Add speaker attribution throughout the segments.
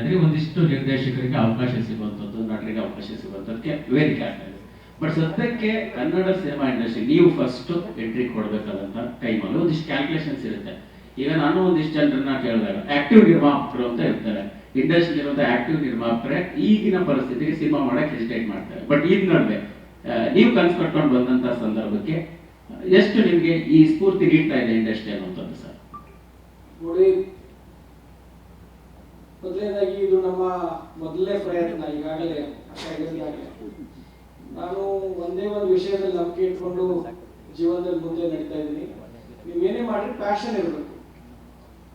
Speaker 1: ಇದ್ರೆ ಒಂದಿಷ್ಟು ನಿರ್ದೇಶಕರಿಗೆ ಅವಕಾಶ ಸಿಗುವಂಥದ್ದು, ನಟರಿಗೆ ಅವಕಾಶ ಸಿಗುವಂಥದ್ದಕ್ಕೆ ವೇದಿಕೆ ಆಗ್ತಾ ಇದೆ. ಬಟ್ ಸದ್ಯಕ್ಕೆ ಕನ್ನಡ ಸಿನಿಮಾ ಇಂಡಸ್ಟ್ರಿ ನೀವು ಫಸ್ಟ್ ಎಂಟ್ರಿ ಕೊಡಬೇಕಾದಂಥ ಟೈಮಲ್ಲಿ ಒಂದಿಷ್ಟು ಕ್ಯಾಲ್ಕುಲೇಷನ್ಸ್ ಇರುತ್ತೆ. ಈಗ ನಾನು ಒಂದಿಷ್ಟು ಜನರನ್ನ ಕೇಳಿದಾಗ ಆಕ್ಟಿವ್ ನಿರ್ಮಾಪಕರು ಅಂತ ಇರ್ತಾರೆ, ಇಂಡಸ್ಟ್ರಿ ಇರುವಂಥ ಆಕ್ಟಿವ್ ನಿರ್ಮಾಪಕರೇ ಈಗಿನ ಪರಿಸ್ಥಿತಿಗೆ ಸಿನಿಮಾ ಮಾಡಕ್ಕೆ ಹೆಸಿಟೇಟ್ ಮಾಡ್ತಾರೆ. ಬಟ್ ಈ ನಡುವೆ ನೀವು ಕನ್ಸು ಕಟ್ಕೊಂಡು ಬಂದಂಥ ಸಂದರ್ಭಕ್ಕೆ ಎಷ್ಟು ನಿಮಗೆ ಈ ಸ್ಫೂರ್ತಿ ನೀಡ್ತಾ ಇದೆ ಇಂಡಸ್ಟ್ರಿ ಅನ್ನುವಂಥದ್ದು ಸರ್?
Speaker 2: ನೋಡಿ, ಮೊದಲನೇದಾಗಿ ಇದು ನಮ್ಮ ಮೊದಲನೇ ಪ್ರಯತ್ನ. ಈಗಾಗಲೇ ನಾನು ಒಂದೇ ಒಂದು ವಿಷಯದಲ್ಲಿ ನಂಬಿಕೆ ಇಟ್ಕೊಂಡು ಜೀವನದಲ್ಲಿ ಮುಂದೆ ನಡೀತಾ ಇದ್ದೀನಿ. ನೀವೇನೇ ಮಾಡಿ ಪ್ಯಾಷನ್ ಇರಬೇಕು.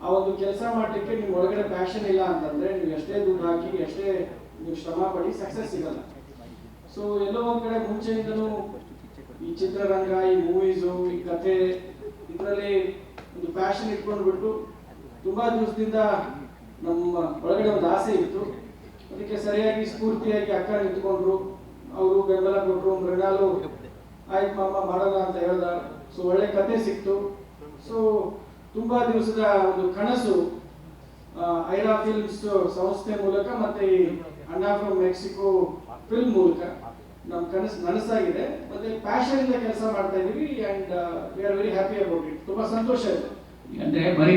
Speaker 2: ಆ ಒಂದು ಕೆಲಸ ಮಾಡಲಿಕ್ಕೆ ನಿಮ್ಮ ಒಳಗಡೆ ಪ್ಯಾಷನ್ ಇಲ್ಲ ಅಂತಂದ್ರೆ ನೀವು ಎಷ್ಟೇ ದುಡ್ಡು ಹಾಕಿ, ಎಷ್ಟೇ ನೀವು ಶ್ರಮ ಪಡಿ, ಸಕ್ಸಸ್ ಸಿಗಲ್ಲ. ಸೊ ಎಲ್ಲೋ ಒಂದ್ ಕಡೆ ಮುಂಚೆಯಿಂದನೂ ಈ ಚಿತ್ರರಂಗ, ಈ ಮೂವೀಸು, ಈ ಕತೆ, ಇದರಲ್ಲಿ ಒಂದು ಪ್ಯಾಷನ್ ಇಟ್ಕೊಂಡ್ಬಿಟ್ಟು ತುಂಬಾ ದಿವಸದಿಂದ ನಮ್ಮ ಒಳಗಡೆ ಒಂದು ಆಸೆ ಇತ್ತು. ಅದಕ್ಕೆ ಸರಿಯಾಗಿ ಸ್ಫೂರ್ತಿಯಾಗಿ ಅಕ್ಕ ನಿಂತ್ಕೊಂಡ್ರು, ಅವರು ಬೆಂಬಲ ಕೊಟ್ಟರು. ಮೃಣಾಲು ಆಯ್ತು ಮಾಮ ಮಾಡೋಣ ಅಂತ ಹೇಳ್ದ. ಸೊ ಒಳ್ಳೆ ಕತೆ ಸಿಕ್ತು. ಸೊ ತುಂಬಾ ದಿವಸದ ಒಂದು ಕನಸು ಐರಾ ಫಿಲ್ಮ್ಸ್ ಸಂಸ್ಥೆ ಮೂಲಕ ಮತ್ತೆ ಈ ಅಣ್ಣಾ ಫ್ರಮ್ ಮೆಕ್ಸಿಕೋ ಫಿಲ್ಮ್ ಮೂಲಕ ನಮ್ಮ ಕನಸು ನನಸಾಗಿದೆ. ಮತ್ತೆ ಪ್ಯಾಷನ್ ಇಂದ ಕೆಲಸ ಮಾಡ್ತಾ ಇದೀವಿ and we are very happy about it. ತುಂಬಾ ಸಂತೋಷ ಇದೆ.
Speaker 1: ಅಂದ್ರೆ ಬರೀ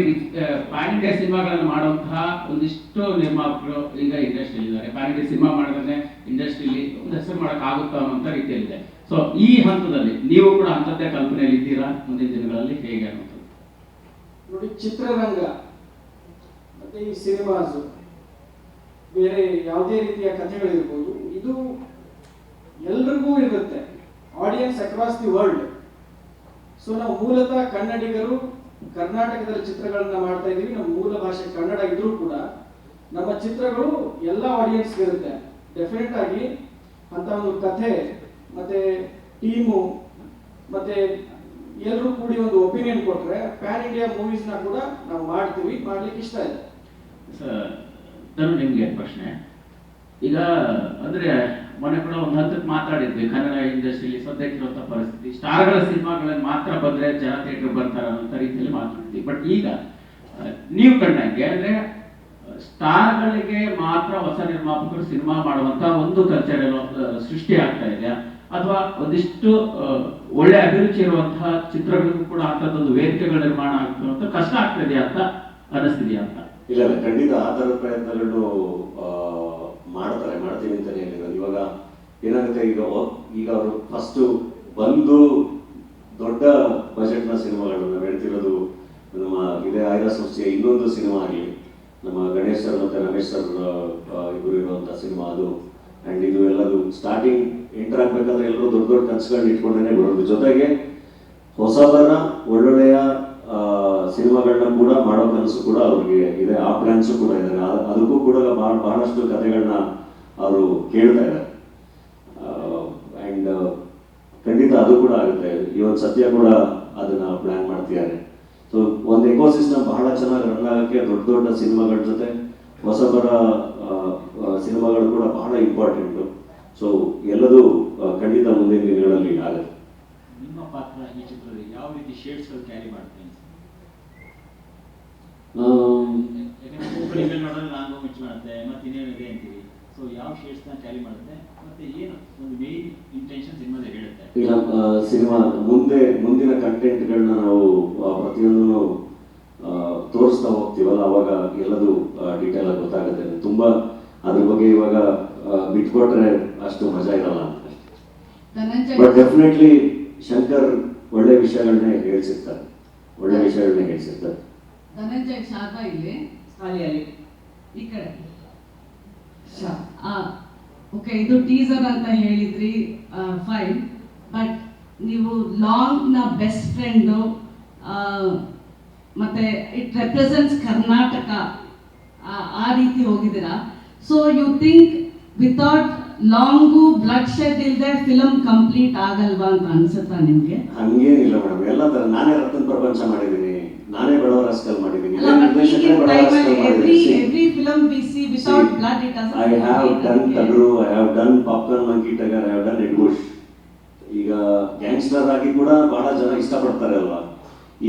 Speaker 1: ಪ್ಯಾನ್ ಇಂಡಿಯಾ ಸಿನಿಮಾಗಳನ್ನು ಮಾಡುವಂತಹ ಒಂದಿಷ್ಟು ನಿರ್ಮಾಪಕರು ಈಗ ಇಂಡಸ್ಟ್ರಿಯಲ್ಲಿ ಇದ್ದಾರೆ. ಪ್ಯಾನ್ ಇಂಡಿಯಾ ಸಿನಿಮಾ ಮಾಡಿದ್ರೆ ಇಂಡಸ್ಟ್ರಿಯಲ್ಲಿ ಒಂದು ಹೆಸರು ಮಾಡಕ್ ಆಗುತ್ತಾ ಅನ್ನೋ ರೀತಿಯಲ್ಲಿದೆ. ಸೊ ಈ ಹಂತದಲ್ಲಿ ನೀವು ಕೂಡ ಅಂಥದ್ದೇ ಕಲ್ಪನೆಯಲ್ಲಿ ಇದ್ದೀರಾ ಮುಂದಿನ ದಿನಗಳಲ್ಲಿ, ಹೇಗೆ ಅನ್ನೋದು?
Speaker 2: ನೋಡಿ, ಚಿತ್ರರಂಗ ಮತ್ತೆ ಈ ಸಿನಿಮಾಸು ಬೇರೆ ಯಾವುದೇ ರೀತಿಯ ಕಥೆಗಳಿರ್ಬೋದು, ಇದು ಎಲ್ರಿಗೂ ಇರುತ್ತೆ, audience across the world. So ನಾವು ಮೂಲತಃ ಕನ್ನಡಿಗರು ಕರ್ನಾಟಕದಲ್ಲಿ ಚಿತ್ರಗಳನ್ನ ಮಾಡ್ತಾ ಇದೀವಿ. ನಮ್ಮ ಮೂಲ ಭಾಷೆ ಕನ್ನಡ ಇದ್ರೂ ಕೂಡ ನಮ್ಮ ಚಿತ್ರಗಳು ಎಲ್ಲ ಆಡಿಯನ್ಸ್ಗೆ ಇರುತ್ತೆ. ಡೆಫಿನೆಟ್ ಆಗಿ ಅಂತ ಒಂದು ಕಥೆ ಮತ್ತೆ ಟೀಮು ಮತ್ತೆ ಎಲ್ಲರೂ ಕೂಡಿ ಒಂದು ಒಪಿನಿಯನ್ ಕೊಟ್ರೆ ಪ್ಯಾನ್ ಇಂಡಿಯಾ ಮೂವೀಸ್ ನ ಕೂಡ ನಾವು ಮಾಡ್ತೀವಿ, ಮಾಡ್ಲಿಕ್ಕೆ ಇಷ್ಟ ಇದೆ.
Speaker 1: ನಾನು ನಿಮ್ಗೆ ಪ್ರಶ್ನೆ, ಈಗ ಅಂದ್ರೆ ಮೊನ್ನೆ ಕೂಡ ಒಂದು ಹಂತಕ್ಕೆ ಮಾತಾಡಿದ್ವಿ, ಕನ್ನಡ ಇಂಡಸ್ಟ್ರಿಯಲ್ಲಿ ಸದ್ಯಕ್ಕಿರುವಂತ ಪರಿಸ್ಥಿತಿ, ಸ್ಟಾರ್ಗಳ ಸಿನಿಮಾಗಳಲ್ಲಿ ಮಾತ್ರ ಬಂದ್ರೆ ಜನ ಥಿಯೇಟರ್ ಬರ್ತಾರೆ ಅನ್ನೋ ರೀತಿಯಲ್ಲಿ ಮಾತಾಡ್ತೀವಿ. ಬಟ್ ಈಗ ನೀವು ಕಂಡಂಗೆ ಅಂದ್ರೆ ಸ್ಟಾರ್ಗಳಿಗೆ ಮಾತ್ರ ಹೊಸ ನಿರ್ಮಾಪಕರು ಸಿನಿಮಾ ಮಾಡುವಂತ ಒಂದು ಕಲ್ಚರ್ ಸೃಷ್ಟಿ ಆಗ್ತಾ ಇದೆ, ಅಥವಾ ಒಂದಿಷ್ಟು ಒಳ್ಳೆ ಅಭಿರುಚಿ ಇರುವಂತಹ ಚಿತ್ರಗಳಿಗೂ ಕೂಡ ಅಂತದೊಂದು ವೇದಿಕೆಗಳ ನಿರ್ಮಾಣ ಆಗ್ತಿರುವಂತ ಕಷ್ಟ ಆಗ್ತಿದೆ ಅಂತ ಅನಿಸ್ತಿದೆಯಾ ಅಂತ?
Speaker 3: ಇಲ್ಲ, ಖಂಡಿತ ಆ ತರದ ಪ್ರಯತ್ನಗಳು ಮಾಡ್ತೀವಿ ಅಂತಾನೆ ಹೇಳಿರೋದು. ಇವಾಗ ಏನಾಗುತ್ತೆ, ಈಗ ಅವರು ಫಸ್ಟ್ ಬಂದು ದೊಡ್ಡ ಬಜೆಟ್ ನ ಸಿನಿಮಾಗಳನ್ನ ಬೆಳೆತಿರೋದು ನಮ್ಮ ಇದೇ ಐರಾ ಸಂಸ್ಥೆಯ ಇನ್ನೊಂದು ಸಿನಿಮಾ ಆಗಲಿ, ನಮ್ಮ ಗಣೇಶ್ ಸರ್ ಮತ್ತೆ ರಮೇಶ್ ಸರ್ ಇವರು ಇರುವಂತಹ ಸಿನಿಮಾ ಅದು. ಅಂಡ್ ಇದು ಎಲ್ಲದು ಸ್ಟಾರ್ಟಿಂಗ್ ಎಂಟರ್ ಆಗ್ಬೇಕಾದ್ರೆ ಎಲ್ಲರೂ ದೊಡ್ಡ ದೊಡ್ಡ ಕನಸುಗಳನ್ನ ಇಟ್ಕೊಂಡೇ ಬರೋದು. ಜೊತೆಗೆ ಹೊಸಬರ ಒಳ್ಳೊಳ್ಳೆಯ ಸಿನಿಮಾಗಳನ್ನ ಕೂಡ ಮಾಡೋ ಕನಸು ಕೂಡ ಅವ್ರಿಗೆ ಇದೆ, ಆ ಪ್ಲಾನ್ಸು ಕೂಡ ಇದ್ದಾರೆ. ಅದಕ್ಕೂ ಕೂಡ ಬಹಳಷ್ಟು ಕಥೆಗಳನ್ನ ಅವರು ಕೇಳ್ತಾ ಇದ್ದಾರೆ. ಅಂಡ್ ಖಂಡಿತ ಅದು ಕೂಡ ಆಗುತ್ತೆ. ಇವತ್ತು ಸತ್ಯ ಕೂಡ ಅದನ್ನ ಪ್ಲಾನ್ ಮಾಡ್ತಿದ್ದಾರೆ. ಸೊ ಒಂದು ಎಕೋಸಿಸ್ಟಮ್ ಬಹಳ ಚೆನ್ನಾಗಿ ರನ್ ಆಗಕ್ಕೆ ದೊಡ್ಡ ದೊಡ್ಡ ಸಿನಿಮಾಗಳ ಜೊತೆ ಹೊಸಬರ ಸಿನಿಮಾಗಳು ಕೂಡ ಬಹಳ ಇಂಪಾರ್ಟೆಂಟು. ಸೊ ಎಲ್ಲದೂ ಖಂಡಿತ ಮುಂದಿನ ದಿನಗಳಲ್ಲಿ ಆಗುತ್ತೆ.
Speaker 1: ನಿಮ್ಮ ಪಾತ್ರ ಈ ಚಿತ್ರದಲ್ಲಿ ಯಾವ ರೀತಿ ಶೇಡ್ಸ್ ಕ್ಯಾರಿ ಮಾಡ್ತೀನಿ? ನೋಡೋದು ನಾನು ಮಿಚ್ ಮಾಡುತ್ತೆ, ಮತ್ತೆ ಇನ್ನೇನಿದೆ ಅಂತೀವಿ. ಸೊ ಯಾವ ಶೇಡ್ಸ್ ನ ಕ್ಯಾರಿ ಮಾಡುತ್ತೆ, ಮತ್ತೆ ಏನು ಒಂದು ಮೇನ್ ಇಂಟೆನ್ಷನ್ ಸಿನಿಮಾದಲ್ಲಿ ಹೇಳುತ್ತೆ?
Speaker 3: ಈಗ ಸಿನಿಮಾ ಮುಂದಿನ ಕಂಟೆಂಟ್ಗಳನ್ನ ನಾವು ಪ್ರತಿಯೊಂದನ್ನು ತೋರಿಸ್ತಾ ಹೋಗ್ತೀವಲ್ಲ, ಅವಾಗ ಎಲ್ಲದು ಡೀಟೇಲ್ ಆಗಿ ಗೊತ್ತಾಗುತ್ತೆ. ತುಂಬಾ ಅದ್ರ ಬಗ್ಗೆ ಇವಾಗ ಬಿಟ್ಕೊಟ್ರೆ ಅಷ್ಟು ಮಜಾ ಇರಲ್ಲ ಅಂತ. ಬಟ್ ಡೆಫಿನೆಟ್ಲಿ ಶಂಕರ್ ಒಳ್ಳೆ ವಿಷಯಗಳನ್ನೇ ಹೇಳ್ಸಿರ್ತಾರೆ.
Speaker 4: ಧನಂಜಯ್ ಶಾಖ ಇಲ್ಲಿ ಖಾಲಿಯಲ್ಲಿ ಈ ಕಡೆ ಓಕೆ, ಇದು ಟೀಸರ್ ಅಂತ ಹೇಳಿದ್ರಿ, ಫೈನ್. ಬಟ್ ನೀವು ಲಾಂಗ್ ನ ಬೆಸ್ಟ್ ಫ್ರೆಂಡು, ಮತ್ತೆ ಇಟ್ ರೆಪ್ರೆಸೆಂಟ್ಸ್ ಕರ್ನಾಟಕ, ಆ ರೀತಿ ಹೋಗಿದ್ದೀರಾ. So you think without long bloodshed ಇಲ್ಲದೆ ಫಿಲಮ್ ಕಂಪ್ಲೀಟ್ ಆಗಲ್ವಾ ಅಂತ ಅನ್ಸುತ್ತಾ ನಿಮ್ಗೆ?
Speaker 3: ಹಂಗೇನಿಲ್ಲ ಮೇಡಮ್, ಎಲ್ಲ ತರ ನಾನೇ ರತ್ನ ಪ್ರಪಂಚ ಮಾಡಿದ್ದೀನಿ, ನಾನೇ ಬಡವ ರಾಸ್ಕಲ್ ಮಾಡಿದ್ದೀನಿ.
Speaker 4: Every film we see without blood it doesn't.
Speaker 3: I have done Tagru, I have done Popcorn Monkey Tiger, I have done Ed Bush. ಈಗ ಗ್ಯಾಂಗ್ಸ್ಟರ್ ಆಗಿ ಕೂಡ ಬಹಳ ಜನ ಇಷ್ಟಪಡ್ತಾರೆ ಅಲ್ವಾ.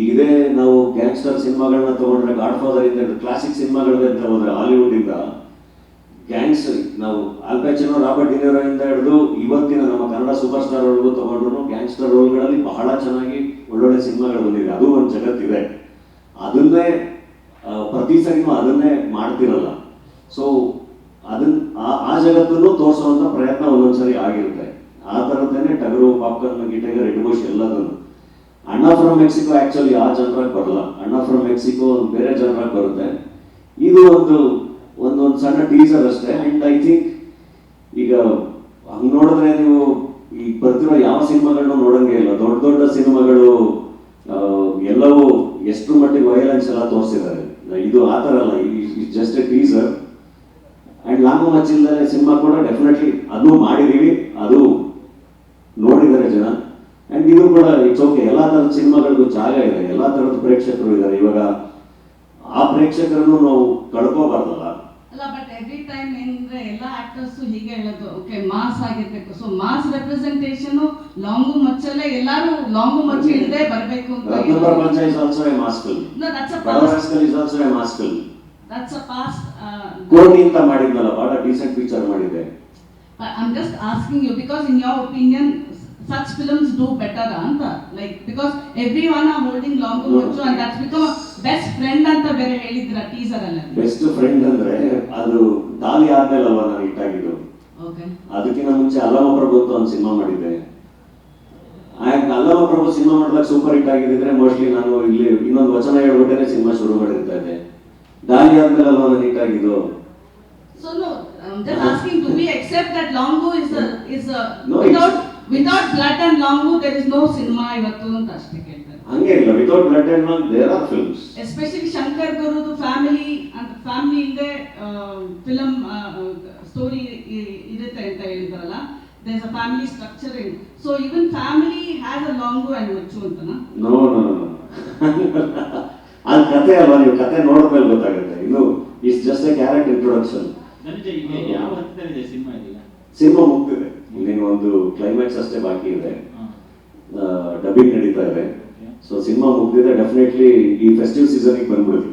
Speaker 3: ಈಗಿದೆ ನಾವು ಗ್ಯಾಂಗ್ಸ್ಟರ್ ಸಿನಿಮಾಗಳನ್ನ ತಗೊಂಡ್ರೆ ಗಾಡ್ ಫಾದರ್ ಇಂದ ಕ್ಲಾಸಿಕ್ ಸಿನಿಮಾಗಳಿಗೆ ಅಂತ ಹೋದ್ರೆ ಹಾಲಿವುಡ್ ಇಂದ ನಾವು ಆಲ್ ಪ್ಯಾಚಿನೋ, ರಾಬರ್ಟ್ ಡಿನಿರೋ ಇಂದ ಹಿಡಿದು ಇವತ್ತಿನ ನಮ್ಮ ಕನ್ನಡ ಸೂಪರ್ ಸ್ಟಾರ್ ರೋಲ್ಗೂ ತಗೊಂಡ್ರು ಗ್ಯಾಂಗ್ಸ್ಟರ್ ರೋಲ್ಗಳಲ್ಲಿ ಬಹಳ ಚೆನ್ನಾಗಿ ಒಳ್ಳೊಳ್ಳೆ ಸಿನಿಮಾಗಳು ಬಂದಿದೆ. ಅದು ಒಂದು ಜಗತ್ತಿದೆ, ಅದನ್ನೇ ಪ್ರತಿ ಸರಿನೂ ಅದನ್ನೇ ಮಾಡ್ತಿರಲ್ಲ. ಸೊ ಆ ಜಗತ್ತನ್ನು ತೋರಿಸುವಂತ ಪ್ರಯತ್ನ ಒಂದೊಂದ್ಸರಿ ಆಗಿರುತ್ತೆ. ಆ ಥರದ್ದೇನೆ ಟಗರು, ಪಾಪ್ಕಾರ್ನ್, ಗಿಟಗ, ರೆಡ್ ಬುಷ್ ಎಲ್ಲದನ್ನು. ಅಣ್ಣ ಫ್ರಮ್ ಮೆಕ್ಸಿಕೋ ಆಕ್ಚುಲಿ ಆ ಜನರಾಗಿ ಬರಲ್ಲ. ಅಣ್ಣ ಫ್ರಮ್ ಮೆಕ್ಸಿಕೋ ಬೇರೆ ಜನರಾಗಿ ಬರುತ್ತೆ. ಇದು ಒಂದು ಸಣ್ಣ ಟೀಸರ್ ಅಷ್ಟೇ. ಅಂಡ್ ಐ ಥಿಂಕ್ ಈಗ ಹಂಗೆ ನೋಡಿದ್ರೆ ನೀವು ಈಗ ಬರ್ತಿರೋ ಯಾವ ಸಿನಿಮಾಗಳನ್ನೂ ನೋಡಂಗೆ ಇಲ್ಲ. ದೊಡ್ಡ ದೊಡ್ಡ ಸಿನಿಮಾಗಳು ಎಲ್ಲವೂ ಎಷ್ಟು ಮಟ್ಟಿಗೆ ವೈಲೆನ್ಸ್ ಎಲ್ಲ ತೋರಿಸಿದ್ದಾರೆ. ಇದು ಆ ಥರ ಅಲ್ಲ, just a teaser. And long ಮಚ್ಚಿಲ್ದರೆ ಸಿನಿಮಾ ಕೂಡ ಡೆಫಿನೆಟ್ಲಿ ಅದು ಮಾಡಿದೀವಿ, ಅದು ನೋಡಿದ್ದಾರೆ ಜನ. ಅಂಡ್ ಇದು ಕೂಡ ಇಟ್ಸ್ ಓಕೆ. ಎಲ್ಲ ಥರದ ಸಿನಿಮಾಗಳಿಗೂ ಜಾಗ ಇದೆ, ಎಲ್ಲ ಥರದ ಪ್ರೇಕ್ಷಕರು ಇದ್ದಾರೆ. ಇವಾಗ ಆ ಪ್ರೇಕ್ಷಕರನ್ನು ನಾವು ಕಳ್ಕೋಬಾರ್ದಲ್ಲ.
Speaker 4: ಅಲ್ಲ, ಬಟ್ ಎವ್ರಿ ಟೈಮ್ ಏನಂದ್ರೆ ಎಲ್ಲ ಆಕ್ಟರ್ಸ್ ಹೀಗೆ ಹೇಳೋದು, ಓಕೆ ಮಾಸ್ ಆಗಿರ್ಬೇಕು. ಸೊ ಮಾಸ್ ರೆಪ್ರೆಸೆಂಟೇಷನ್ ಲಾಂಗು ಮಚ್ಚಲ್ಲೇ ಎಲ್ಲರೂ ಲಾಂಗು ಮಚ್ಚ ಇಲ್ಲದೆ ಬರಬೇಕು ಅಂತ.
Speaker 3: Ratnaprapancha is also a mass film.
Speaker 4: No, that's a
Speaker 3: Badava
Speaker 4: past.
Speaker 3: Rascal is also a mass film.
Speaker 4: That's a past.
Speaker 3: ಕೋನಿ ಅಂತ ಮಾಡಿದ್ನಲ್ಲ, ಬಹಳ ಡೀಸೆಂಟ್ ಪಿಕ್ಚರ್ ಮಾಡಿದೆ.
Speaker 4: I'm just asking you because in your opinion such films do better anta, like because everyone are holding Longu Muchu and that's become a best friend anta ಬೇರೆ ಹೇಳಿದ್ರ teaser ಅಲ್ಲಿ.
Speaker 3: Best friend ಅಂದ್ರೆ ಅದು ದಾಲಿ ಆದ್ಮೇಲೆ ಅಲ್ವಾ ನಾನು ಇಟ್ಟಾಗಿದ್ದು.
Speaker 4: Okay,
Speaker 3: ಅದಕ್ಕಿಂತ ಮುಂಚೆ ಅಲ್ಲಮ ಪ್ರಭು ಅಂತ ಒಂದು ಸಿನಿಮಾ ಮಾಡಿದ್ದೆ. ಅಲ್ಲಮ ಪ್ರಭು ಸಿನಿಮಾ ಮಾಡಿದಾಗ ಸೂಪರ್ ಹಿಟ್ ಆಗಿದ್ರೆ ಮೋಸ್ಟ್ಲಿ ನಾನು ಇಲ್ಲಿ ಇನ್ನೊಂದು ವಚನ ಹೇಳ್ಬಿಟ್ಟೆ ಸಿನಿಮಾ ಶುರು ಮಾಡಿರ್ತಾ ಇದ್ದೆ. ದಾಲಿ ಆದ್ಮೇಲೆ ಅಲ್ವಾ ನಾನು ಹಿಟ್ ಆಗಿದ್ದು.
Speaker 4: so no, I'm just asking, do we accept that Longu is a
Speaker 3: No,
Speaker 4: without blood and Longu there is no cinema ಇವತ್ತು ಅಂತ ಅಷ್ಟೇ ಕೇಳ್ತಾರೆ.
Speaker 3: ಹಂಗೆ ಇಲ್ಲ, without blood and all there are films.
Speaker 4: Especially Shankar ಗುರುದು ಫ್ಯಾಮಿಲಿ ಅಂತ, family ಇಲ್ಲದೆ film story ಇರುತ್ತೆ ಅಂತ ಹೇಳಿದ್ರಲ್ಲ, there is a family structuring, so even family has a Longu and Muchu ಅಂತನಾ?
Speaker 3: ನೋ ಅದು ಕತೆ ಅಲ್ವಾ, ನೀವು ಕತೆ ನೋಡಿದ್ಮೇಲೆ ಗೊತ್ತಾಗುತ್ತೆ. ಇನ್ನು it's just A character introduction.
Speaker 1: Dhananjaya, ಈಗ ಯಾವ ಹಂತದಲ್ಲಿದೆ ಸಿನಿಮಾ ಇದೀಗ?
Speaker 3: ಸಿನಿಮಾ ಮುಗ್ದಿದೆ, ಇನ್ನೇನು ಒಂದು ಕ್ಲೈಮ್ಯಾಕ್ಸ್ ಅಷ್ಟೇ ಬಾಕಿ ಇದೆ. ಡಬ್ಬಿಂಗ್ ನಡೀತಾ ಇದೆ. ಸೊ ಸಿನಿಮಾ ಮುಗ್ದಿದೆ, ಡೆಫಿನೆಟ್ಲಿ ಈ ಫೆಸ್ಟಿವ್ ಸೀಸನ್ಗೆ ಬಂದ್ಬಿಡುತ್ತೆ.